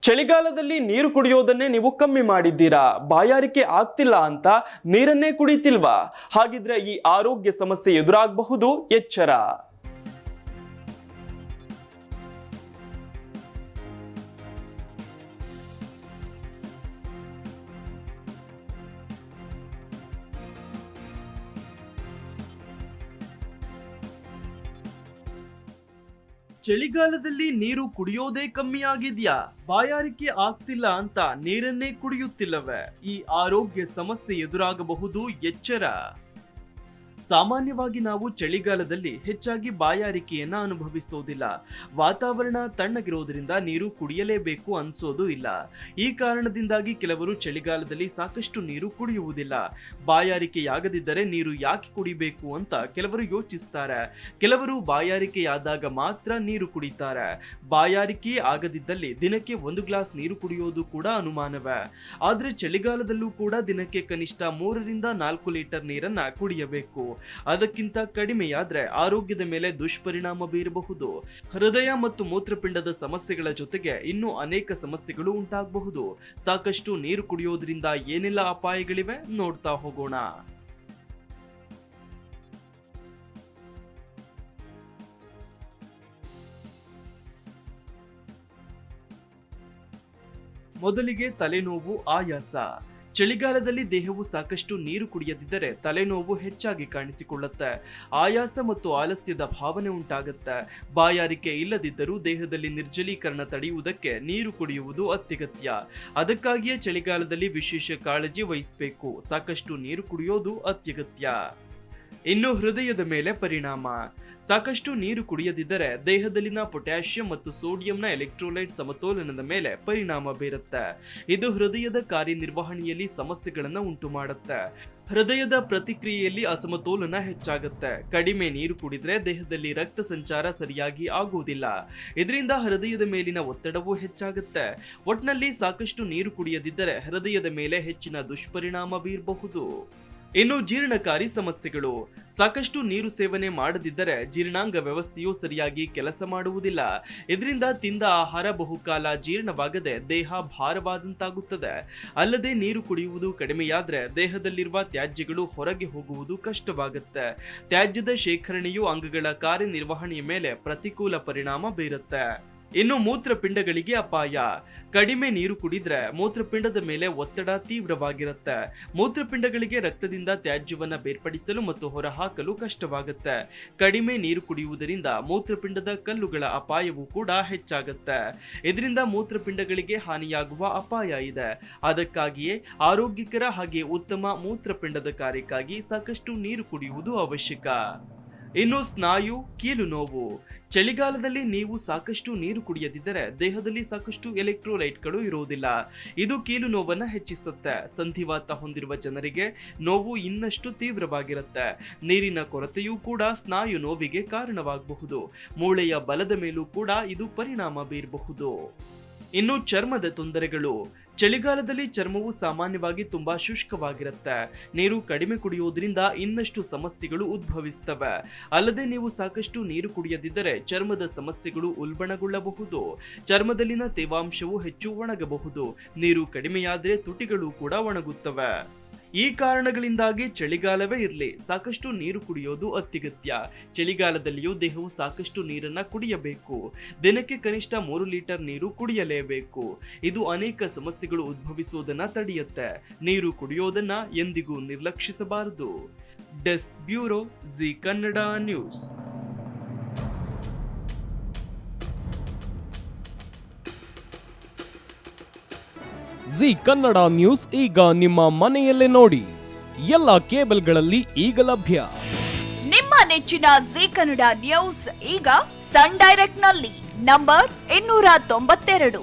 ಚಳಿಗಾಲದಲ್ಲಿ ನೀರು ಕುಡಿಯೋದನ್ನೇ ನೀವು ಕಮ್ಮಿ ಮಾಡಿದ್ದೀರಾ? ಬಾಯಾರಿಕೆ ಆಗ್ತಿಲ್ಲ ಅಂತ ನೀರನ್ನೇ ಕುಡಿತಿಲ್ವಾ? ಹಾಗಿದ್ರೆ ಈ ಆರೋಗ್ಯ ಸಮಸ್ಯೆ ಎದುರಾಗಬಹುದು, ಎಚ್ಚರ. ಚಳಿಗಾಲದಲ್ಲಿ ನೀರು ಕುಡಿಯೋದೇ ಕಮ್ಮಿ ಆಗಿದ್ಯಾ? ಬಾಯಾರಿಕೆ ಆಗ್ತಿಲ್ಲ ಅಂತ ನೀರನ್ನೇ ಕುಡಿಯುತ್ತಿಲ್ಲವೇ? ಈ ಆರೋಗ್ಯ ಸಮಸ್ಯೆ ಎದುರಾಗಬಹುದು, ಎಚ್ಚರ. ಸಾಮಾನ್ಯವಾಗಿ ನಾವು ಚಳಿಗಾಲದಲ್ಲಿ ಹೆಚ್ಚಾಗಿ ಬಾಯಾರಿಕೆಯನ್ನ ಅನುಭವಿಸೋದಿಲ್ಲ. ವಾತಾವರಣ ತಣ್ಣಗಿರೋದ್ರಿಂದ ನೀರು ಕುಡಿಯಲೇಬೇಕು ಅನ್ಸೋದು ಇಲ್ಲ. ಈ ಕಾರಣದಿಂದಾಗಿ ಕೆಲವರು ಚಳಿಗಾಲದಲ್ಲಿ ಸಾಕಷ್ಟು ನೀರು ಕುಡಿಯುವುದಿಲ್ಲ. ಬಾಯಾರಿಕೆಯಾಗದಿದ್ದರೆ ನೀರು ಯಾಕೆ ಕುಡಿಬೇಕು ಅಂತ ಕೆಲವರು ಯೋಚಿಸ್ತಾರೆ. ಕೆಲವರು ಬಾಯಾರಿಕೆಯಾದಾಗ ಮಾತ್ರ ನೀರು ಕುಡಿತಾರೆ. ಬಾಯಾರಿಕೆ ಆಗದಿದ್ದಲ್ಲಿ ದಿನಕ್ಕೆ 1 ಗ್ಲಾಸ್ ನೀರು ಕುಡಿಯೋದು ಕೂಡ ಅನುಮಾನವೇ. ಆದ್ರೆ ಚಳಿಗಾಲದಲ್ಲೂ ಕೂಡ ದಿನಕ್ಕೆ ಕನಿಷ್ಠ 3 ರಿಂದ 4 ಲೀಟರ್ ನೀರನ್ನ ಕುಡಿಯಬೇಕು. ಅದಕ್ಕಿಂತ ಕಡಿಮೆಯಾದ್ರೆ ಆರೋಗ್ಯದ ಮೇಲೆ ದುಷ್ಪರಿಣಾಮ ಬೀರಬಹುದು. ಹೃದಯ ಮತ್ತು ಮೂತ್ರಪಿಂಡದ ಸಮಸ್ಯೆಗಳ ಜೊತೆಗೆ ಇನ್ನೂ ಅನೇಕ ಸಮಸ್ಯೆಗಳು ಉಂಟಾಗಬಹುದು. ಸಾಕಷ್ಟು ನೀರು ಕುಡಿಯೋದ್ರಿಂದ ಏನೆಲ್ಲ ಅಪಾಯಗಳಿವೆ ನೋಡ್ತಾ ಹೋಗೋಣ. ಮೊದಲಿಗೆ ತಲೆನೋವು, ಆಯಾಸ. ಚಳಿಗಾಲದಲ್ಲಿ ದೇಹವು ಸಾಕಷ್ಟು ನೀರು ಕುಡಿಯದಿದ್ದರೆ ತಲೆನೋವು ಹೆಚ್ಚಾಗಿ ಕಾಣಿಸಿಕೊಳ್ಳುತ್ತೆ. ಆಯಾಸ ಮತ್ತು ಆಲಸ್ಯದ ಭಾವನೆ ಉಂಟಾಗುತ್ತೆ. ಬಾಯಾರಿಕೆ ಇಲ್ಲದಿದ್ದರೂ ದೇಹದಲ್ಲಿ ನಿರ್ಜಲೀಕರಣ ತಡೆಯುವುದಕ್ಕೆ ನೀರು ಕುಡಿಯುವುದು ಅತ್ಯಗತ್ಯ. ಅದಕ್ಕಾಗಿಯೇ ಚಳಿಗಾಲದಲ್ಲಿ ವಿಶೇಷ ಕಾಳಜಿ ವಹಿಸಬೇಕು. ಸಾಕಷ್ಟು ನೀರು ಕುಡಿಯೋದು ಅತ್ಯಗತ್ಯ. ಇನ್ನು ಹೃದಯದ ಮೇಲೆ ಪರಿಣಾಮ. ಸಾಕಷ್ಟು ನೀರು ಕುಡಿಯದಿದ್ದರೆ ದೇಹದಲ್ಲಿನ ಪೊಟ್ಯಾಷಿಯಂ ಮತ್ತು ಸೋಡಿಯಂನ ಎಲೆಕ್ಟ್ರೋಲೈಟ್ ಸಮತೋಲನದ ಮೇಲೆ ಪರಿಣಾಮ ಬೀರುತ್ತೆ. ಇದು ಹೃದಯದ ಕಾರ್ಯನಿರ್ವಹಣೆಯಲ್ಲಿ ಸಮಸ್ಯೆಗಳನ್ನು ಉಂಟು ಮಾಡುತ್ತೆ. ಹೃದಯದ ಪ್ರತಿಕ್ರಿಯೆಯಲ್ಲಿ ಅಸಮತೋಲನ ಹೆಚ್ಚಾಗುತ್ತೆ. ಕಡಿಮೆ ನೀರು ಕುಡಿದ್ರೆ ದೇಹದಲ್ಲಿ ರಕ್ತ ಸಂಚಾರ ಸರಿಯಾಗಿ ಆಗುವುದಿಲ್ಲ. ಇದರಿಂದ ಹೃದಯದ ಮೇಲಿನ ಒತ್ತಡವೂ ಹೆಚ್ಚಾಗುತ್ತೆ. ಒಟ್ನಲ್ಲಿ ಸಾಕಷ್ಟು ನೀರು ಕುಡಿಯದಿದ್ದರೆ ಹೃದಯದ ಮೇಲೆ ಹೆಚ್ಚಿನ ದುಷ್ಪರಿಣಾಮ ಬೀರಬಹುದು. ಇನ್ನು ಜೀರ್ಣಕಾರಿ ಸಮಸ್ಯೆಗಳು. ಸಾಕಷ್ಟು ನೀರು ಸೇವನೆ ಮಾಡದಿದ್ದರೆ ಜೀರ್ಣಾಂಗ ವ್ಯವಸ್ಥೆಯು ಸರಿಯಾಗಿ ಕೆಲಸ ಮಾಡುವುದಿಲ್ಲ. ಇದರಿಂದ ತಿಂದ ಆಹಾರ ಬಹುಕಾಲ ಜೀರ್ಣವಾಗದೆ ದೇಹ ಭಾರವಾದಂತಾಗುತ್ತದೆ. ಅಲ್ಲದೆ ನೀರು ಕುಡಿಯುವುದು ಕಡಿಮೆಯಾದ್ರೆ ದೇಹದಲ್ಲಿರುವ ತ್ಯಾಜ್ಯಗಳು ಹೊರಗೆ ಹೋಗುವುದು ಕಷ್ಟವಾಗುತ್ತೆ. ತ್ಯಾಜ್ಯದ ಶೇಖರಣೆಯು ಅಂಗಗಳ ಕಾರ್ಯನಿರ್ವಹಣೆಯ ಮೇಲೆ ಪ್ರತಿಕೂಲ ಪರಿಣಾಮ ಬೀರುತ್ತೆ. ಇನ್ನು ಮೂತ್ರಪಿಂಡಗಳಿಗೆ ಅಪಾಯ. ಕಡಿಮೆ ನೀರು ಕುಡಿದ್ರೆ ಮೂತ್ರಪಿಂಡದ ಮೇಲೆ ಒತ್ತಡ ತೀವ್ರವಾಗಿರುತ್ತೆ. ಮೂತ್ರಪಿಂಡಗಳಿಗೆ ರಕ್ತದಿಂದ ತ್ಯಾಜ್ಯವನ್ನ ಬೇರ್ಪಡಿಸಲು ಮತ್ತು ಹೊರಹಾಕಲು ಕಷ್ಟವಾಗುತ್ತೆ. ಕಡಿಮೆ ನೀರು ಕುಡಿಯುವುದರಿಂದ ಮೂತ್ರಪಿಂಡದ ಕಲ್ಲುಗಳ ಅಪಾಯವೂ ಕೂಡ ಹೆಚ್ಚಾಗುತ್ತೆ. ಇದರಿಂದ ಮೂತ್ರಪಿಂಡಗಳಿಗೆ ಹಾನಿಯಾಗುವ ಅಪಾಯ ಇದೆ. ಅದಕ್ಕಾಗಿಯೇ ಆರೋಗ್ಯಕರ ಹಾಗೆ ಉತ್ತಮ ಮೂತ್ರಪಿಂಡದ ಕಾರ್ಯಕ್ಕಾಗಿ ಸಾಕಷ್ಟು ನೀರು ಕುಡಿಯುವುದು ಅವಶ್ಯಕ. ಇನ್ನು ಸ್ನಾಯು, ಕೀಲು ನೋವು. ಚಳಿಗಾಲದಲ್ಲಿ ನೀವು ಸಾಕಷ್ಟು ನೀರು ಕುಡಿಯದಿದ್ದರೆ ದೇಹದಲ್ಲಿ ಸಾಕಷ್ಟು ಎಲೆಕ್ಟ್ರೋಲೈಟ್ಗಳು ಇರುವುದಿಲ್ಲ. ಇದು ಕೀಲು ನೋವನ್ನು ಹೆಚ್ಚಿಸುತ್ತೆ. ಸಂಧಿವಾತ ಹೊಂದಿರುವ ಜನರಿಗೆ ನೋವು ಇನ್ನಷ್ಟು ತೀವ್ರವಾಗಿರುತ್ತೆ. ನೀರಿನ ಕೊರತೆಯೂ ಕೂಡ ಸ್ನಾಯು ನೋವಿಗೆ ಕಾರಣವಾಗಬಹುದು. ಮೂಳೆಯ ಬಲದ ಮೇಲೂ ಕೂಡ ಇದು ಪರಿಣಾಮ ಬೀರಬಹುದು. ಇನ್ನು ಚರ್ಮದ ತೊಂದರೆಗಳು. ಚಳಿಗಾಲದಲ್ಲಿ ಚರ್ಮವು ಸಾಮಾನ್ಯವಾಗಿ ತುಂಬಾ ಶುಷ್ಕವಾಗಿರುತ್ತೆ. ನೀರು ಕಡಿಮೆ ಕುಡಿಯುವುದರಿಂದ ಇನ್ನಷ್ಟು ಸಮಸ್ಯೆಗಳು ಉದ್ಭವಿಸುತ್ತವೆ. ಅಲ್ಲದೆ ನೀವು ಸಾಕಷ್ಟು ನೀರು ಕುಡಿಯದಿದ್ದರೆ ಚರ್ಮದ ಸಮಸ್ಯೆಗಳು ಉಲ್ಬಣಗೊಳ್ಳಬಹುದು. ಚರ್ಮದಲ್ಲಿನ ತೇವಾಂಶವು ಹೆಚ್ಚು ಒಣಗಬಹುದು. ನೀರು ಕಡಿಮೆಯಾದರೆ ತುಟಿಗಳು ಕೂಡ ಒಣಗುತ್ತವೆ. ಈ ಕಾರಣಗಳಿಂದಾಗಿ ಚಳಿಗಾಲವೇ ಇರಲಿ ಸಾಕಷ್ಟು ನೀರು ಕುಡಿಯೋದು ಅತ್ಯಗತ್ಯ. ಚಳಿಗಾಲದಲ್ಲಿಯೂ ದೇಹವು ಸಾಕಷ್ಟು ನೀರನ್ನ ಕುಡಿಯಬೇಕು. ದಿನಕ್ಕೆ ಕನಿಷ್ಠ 3 ಲೀಟರ್ ನೀರು ಕುಡಿಯಲೇಬೇಕು. ಇದು ಅನೇಕ ಸಮಸ್ಯೆಗಳು ಉದ್ಭವಿಸುವುದನ್ನ ತಡೆಯುತ್ತೆ. ನೀರು ಕುಡಿಯೋದನ್ನ ಎಂದಿಗೂ ನಿರ್ಲಕ್ಷಿಸಬಾರದು. Desk bureau, Zee Kannada news. Zee Kannada news ಈಗ ನಿಮ್ಮ ಮನೆಯಲ್ಲೇ ನೋಡಿ. ಎಲ್ಲ ಕೇಬಲ್ಗಳಲ್ಲಿ ಈಗ ಲಭ್ಯ. ನಿಮ್ಮ ನೆಚ್ಚಿನ ಜಿ ಕನ್ನಡ ನ್ಯೂಸ್ ಈಗ ಸನ್ ಡೈರೆಕ್ಟ್ ನಲ್ಲಿ number 292,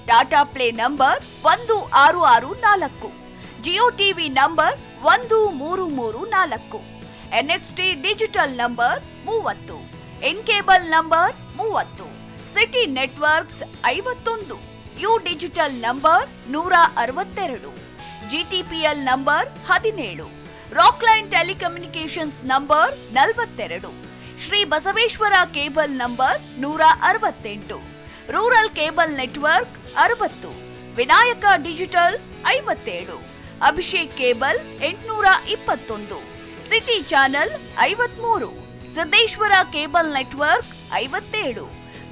Tata play number 1664, Jio TV number 1334, NXT digital number 30, in cable number 30, city networks 51, U digital number 162, GTPL number 17, Rockline telecommunications number 42, Shri Basaveshwara cable number 168, rural cable network 60, Vinayaka digital 57, Abhishek cable 821, city channel 53, Siddeshwara cable network 57,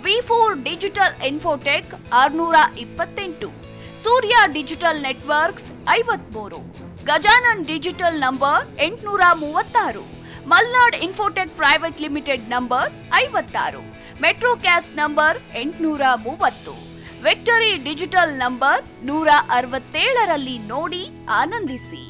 V4 digital Infotech 628, Surya digital networks 53, Gajanan digital number 836, Malnad infotech private limited number 56, metrocast number 830, victory digital number 167ರಲ್ಲಿ ನೋಡಿ ಆನಂದಿಸಿ.